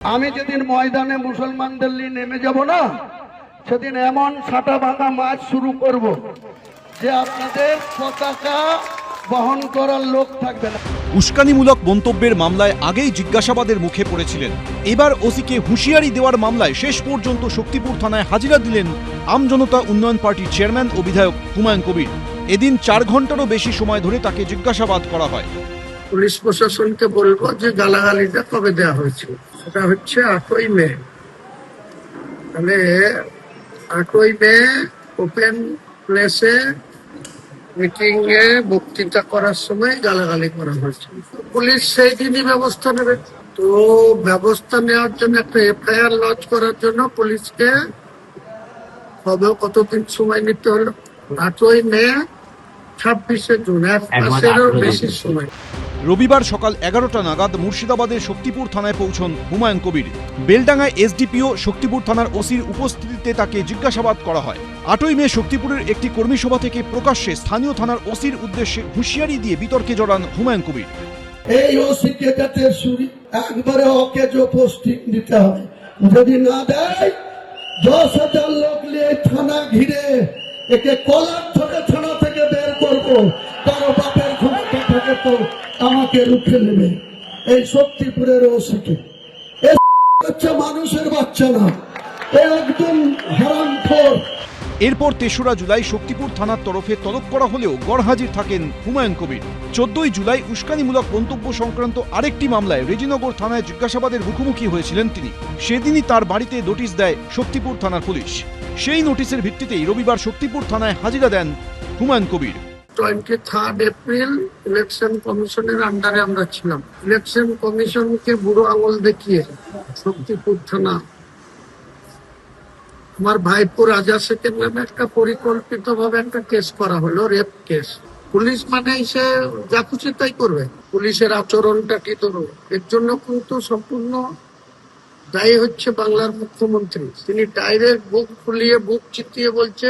আমি যেদিন ময়দানে মুসলমানদের নিয়ে নেমে যাব না, সেদিন এমন ছাটা ভাঙা মাছ শুরু করব যে আপনাদের পতাকা বহন করার লোক থাকবে না। উস্কানিমূলক মন্তব্যের মামলায় আগেই জিজ্ঞাসাবাদের মুখে পড়েছিলেন। এবার ওসিকে হুঁশিয়ারি দেওয়ার মামলায় শেষ পর্যন্ত শক্তিপুর থানায় হাজিরা দিলেন আমজনতা উন্নয়ন পার্টির চেয়ারম্যান ও বিধায়ক হুমায়ুন কবির। এদিন 4 ঘন্টারও বেশি সময় ধরে তাকে জিজ্ঞাসাবাদ করা হয়। পুলিশ প্রশাসনকে বলবো যে গালাগালিটা কবে দেওয়া হয়েছিল, সেটা হচ্ছে 8ই মে। মানে 8ই মে ওপেন প্লেসে মিটিং এ বক্তৃতা করার সময় গালাগালি করা হয়েছে। পুলিশ সেই দিনই ব্যবস্থা নেবে। তো ব্যবস্থা নেওয়ার জন্য একটা এফআইআর লঞ্চ করার জন্য পুলিশকে কতদিন সময় নিতে হলো? 8ই মে 26শে জুন, 1 মাসেরও বেশি সময়। রবিবার সকাল 11টা নাগাদ মুর্শিদাবাদের শক্তিপুর থানায় পৌঁছন হুমায়ুন কবির। বেলডাঙ্গায় এসডিপিও শক্তিপুর থানার ওসির উপস্থিতিতে তাকে জিজ্ঞাসাবাদ করা হয়। 8ই মে শক্তিপুরের একটি কর্মী সভা থেকে প্রকাশ্যে স্থানীয় থানার ওসির উদ্দেশ্যে হুঁশিয়ারি দিয়ে বিতর্কে জড়ান হুমায়ুন কবির। এই ওসিকে যাতে একবারে অকেজো পোস্টিং দিতে হবে, যদি না দেয় 10,000 লোক নিয়ে থানা ঘিরে একে কলার ধরে থানা থেকে বের করবো। কারো বাপের ক্ষমতা থাকে তো আমাকে রুখে নেবে। এই শক্তিপুরের ওসিকে হচ্ছে মানুষের বাচ্চা না, একদম হারামখোর। এরপর 3রা জুলাই শক্তিপুর থানার তরফে তলব করা হলেও গড়হাজির থাকেন হুমায়ুন কবির। 14ই জুলাই উস্কানিমূলক মন্তব্য সংক্রান্ত আরেকটি মামলায় রেজিনগর থানায় জিজ্ঞাসাবাদের মুখোমুখি হয়েছিলেন তিনি। সেদিনই তার বাড়িতে নোটিশ দেয় শক্তিপুর থানার পুলিশ। সেই নোটিশের ভিত্তিতেই রবিবার শক্তিপুর থানায় হাজিরা দেন হুমায়ুন কবির। 23 এপ্রিল ইলেকশন কমিশনের আন্ডারে আমরা ছিলাম। ইলেকশন কমিশনকে বুড়ো আঙুল দেখিয়ে শক্তিপুর থানা আমার ভাইপো রাজা শেখের নামে একটা পরিকল্পিত ভাবে একটা কেস করা হলো, রেপ কেস। পুলিশ মানে সে যা খুশি তাই করবে। পুলিশের আচরণটা কি ধরো, এর জন্য কিন্তু সম্পূর্ণ দায়ী হচ্ছে বাংলার মুখ্যমন্ত্রী। তিনি ডাইরেক্ট বুক ফুলিয়ে বুক চিতিয়ে বলছে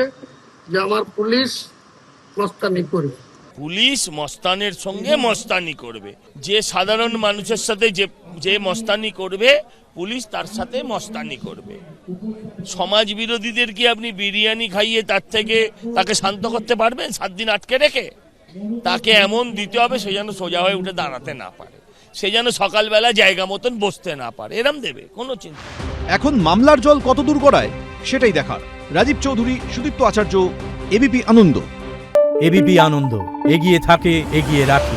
যে আমার পুলিশ মস্তানি করবে। পুলিশ মস্তানের সঙ্গে মস্তানি করবে। যে সাধারণ মানুষের সাথে যে মস্তানি করবে, পুলিশ তার সাথে মস্তানি করবে। সমাজ বিরোধীদের কি আপনি বিরিয়ানি খাইয়ে তাকে শান্ত করতে পারবেন 7 দিন আটকে রেখে? তাকে এমন দিতে হবে সে যেন সোজা হয়ে উঠে দাঁড়াতে না পারে, সে যেন সকালবেলা জায়গা মতন বসতে না পারে, এরম দেবে কোনো চিন্তা। এখন মামলার জল কতদূর গড়ায় সেটাই দেখার। রাজীব চৌধুরী, সুদীপ্ত আচার্য, এবিপি আনন্দ। এবিপি আনন্দ, এগিয়ে থাকে, এগিয়ে রাখে।